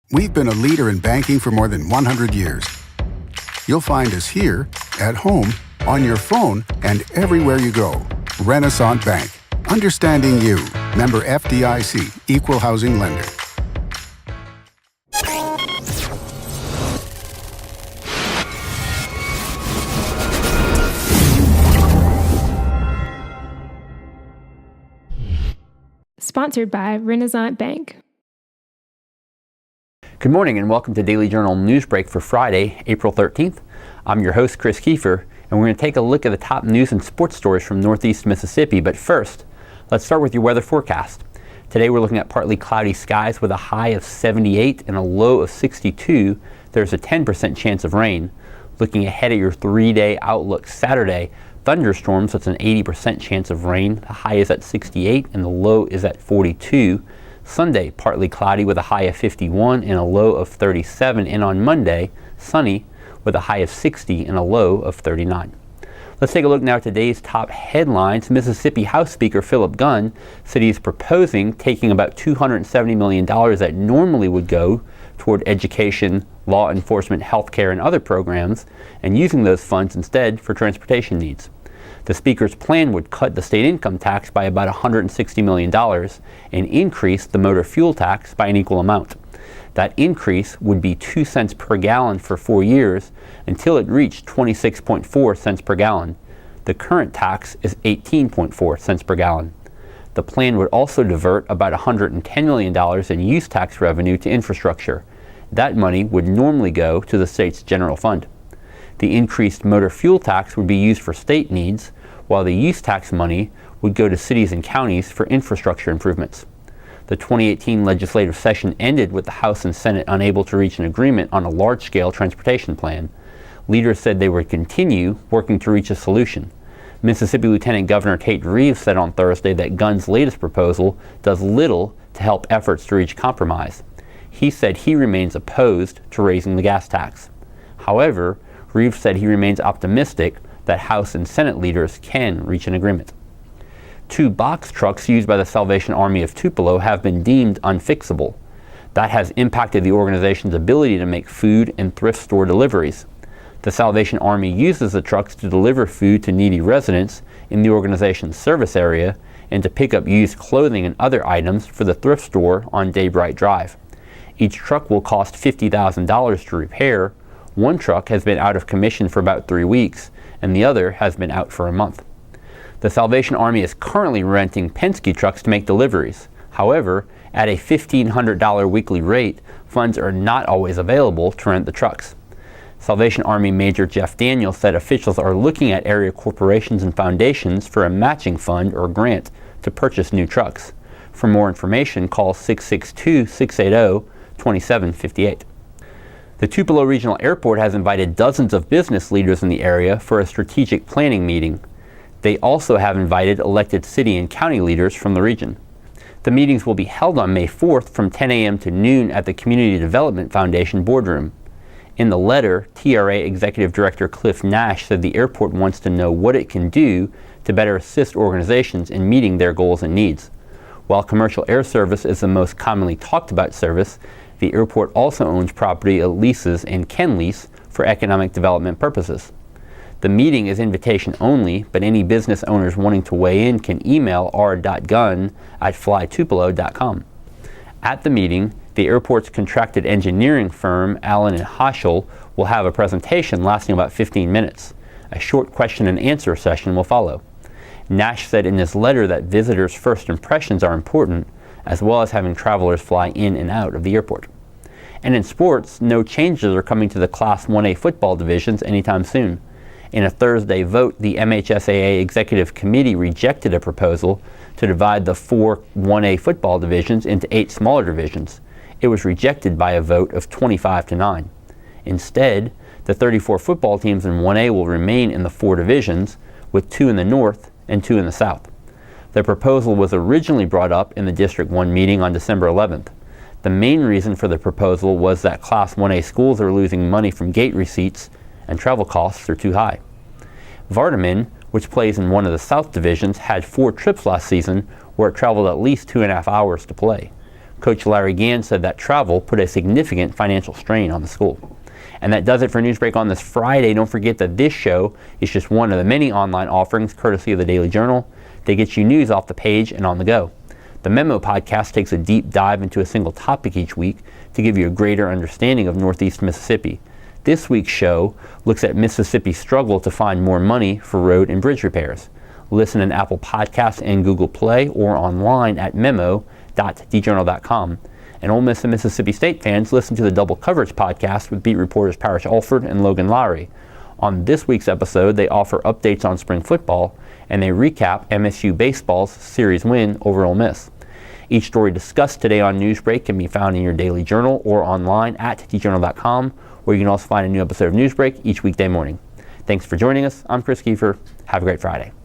We've been a leader in banking for more than 100 years. You'll find us here, at home, on your phone, and everywhere you go. Renaissance Bank. Understanding you. Member FDIC. Equal housing lender. Sponsored by Renaissance Bank. Good morning and welcome to Daily Journal Newsbreak for Friday, April 13th. I'm your host, Chris Kiefer, and we're going to take a look at the top news and sports stories from Northeast Mississippi. But first, let's start with your weather forecast. Today we're looking at partly cloudy skies with a high of 78 and a low of 62. There's a 10% chance of rain. Looking ahead at your 3-day outlook, Saturday, thunderstorms, that's an 80% chance of rain. The high is at 68 and the low is at 42. Sunday, partly cloudy with a high of 51 and a low of 37. And on Monday, sunny with a high of 60 and a low of 39. Let's take a look now at today's top headlines. Mississippi House Speaker Philip Gunn said he's proposing taking about $270 million that normally would go toward education, law enforcement, healthcare, and other programs, and using those funds instead for transportation needs. The Speaker's plan would cut the state income tax by about $160 million and increase the motor fuel tax by an equal amount. That increase would be 2 cents per gallon for 4 years until it reached 26.4 cents per gallon. The current tax is 18.4 cents per gallon. The plan would also divert about $110 million in use tax revenue to infrastructure. That money would normally go to the state's general fund. The increased motor fuel tax would be used for state needs, while the use tax money would go to cities and counties for infrastructure improvements. The 2018 legislative session ended with the House and Senate unable to reach an agreement on a large-scale transportation plan. Leaders said they would continue working to reach a solution. Mississippi Lieutenant Governor Tate Reeves said on Thursday that Gunn's latest proposal does little to help efforts to reach compromise. He said he remains opposed to raising the gas tax. However, Reeves said he remains optimistic that House and Senate leaders can reach an agreement. 2 box trucks used by the Salvation Army of Tupelo have been deemed unfixable. That has impacted the organization's ability to make food and thrift store deliveries. The Salvation Army uses the trucks to deliver food to needy residents in the organization's service area and to pick up used clothing and other items for the thrift store on Daybright Drive. Each truck will cost $50,000 to repair. One truck has been out of commission for about 3 weeks, and the other has been out for a month. The Salvation Army is currently renting Penske trucks to make deliveries. However, at a $1,500 weekly rate, funds are not always available to rent the trucks. Salvation Army Major Jeff Daniels said officials are looking at area corporations and foundations for a matching fund or grant to purchase new trucks. For more information, call 662-680-2758. The Tupelo Regional Airport has invited dozens of business leaders in the area for a strategic planning meeting. They also have invited elected city and county leaders from the region. The meetings will be held on May 4th from 10 a.m. to noon at the Community Development Foundation boardroom. In the letter, TRA Executive Director Cliff Nash said the airport wants to know what it can do to better assist organizations in meeting their goals and needs. While commercial air service is the most commonly talked about service, the airport also owns property it leases and can lease for economic development purposes. The meeting is invitation only, but any business owners wanting to weigh in can email r.gunn@flytupelo.com. At the meeting, the airport's contracted engineering firm, Allen & Hoschel, will have a presentation lasting about 15 minutes. A short question and answer session will follow. Nash said in his letter that visitors' first impressions are important, as well as having travelers fly in and out of the airport. And in sports, no changes are coming to the Class 1A football divisions anytime soon. In a Thursday vote, the MHSAA Executive Committee rejected a proposal to divide the 4 1A football divisions into 8 smaller divisions. It was rejected by a vote of 25-9. Instead, the 34 football teams in 1A will remain in the 4 divisions, with 2 in the north and 2 in the south. The proposal was originally brought up in the District 1 meeting on December 11th. The main reason for the proposal was that Class 1A schools are losing money from gate receipts and travel costs are too high. Vardaman, which plays in one of the South divisions, had 4 trips last season where it traveled at least 2.5 hours to play. Coach Larry Gann said that travel put a significant financial strain on the school. And that does it for Newsbreak on this Friday. Don't forget that this show is just one of the many online offerings courtesy of the Daily Journal that gets you news off the page and on the go. The Memo podcast takes a deep dive into a single topic each week to give you a greater understanding of Northeast Mississippi. This week's show looks at Mississippi's struggle to find more money for road and bridge repairs. Listen in Apple Podcasts and Google Play or online at memo.djournal.com. And Ole Miss and Mississippi State fans, listen to the Double Coverage podcast with beat reporters Parrish Alford and Logan Lowry. On this week's episode, they offer updates on spring football, and they recap MSU baseball's series win over Ole Miss. Each story discussed today on Newsbreak can be found in your Daily Journal or online at djournal.com, where you can also find a new episode of Newsbreak each weekday morning. Thanks for joining us. I'm Chris Kiefer. Have a great Friday.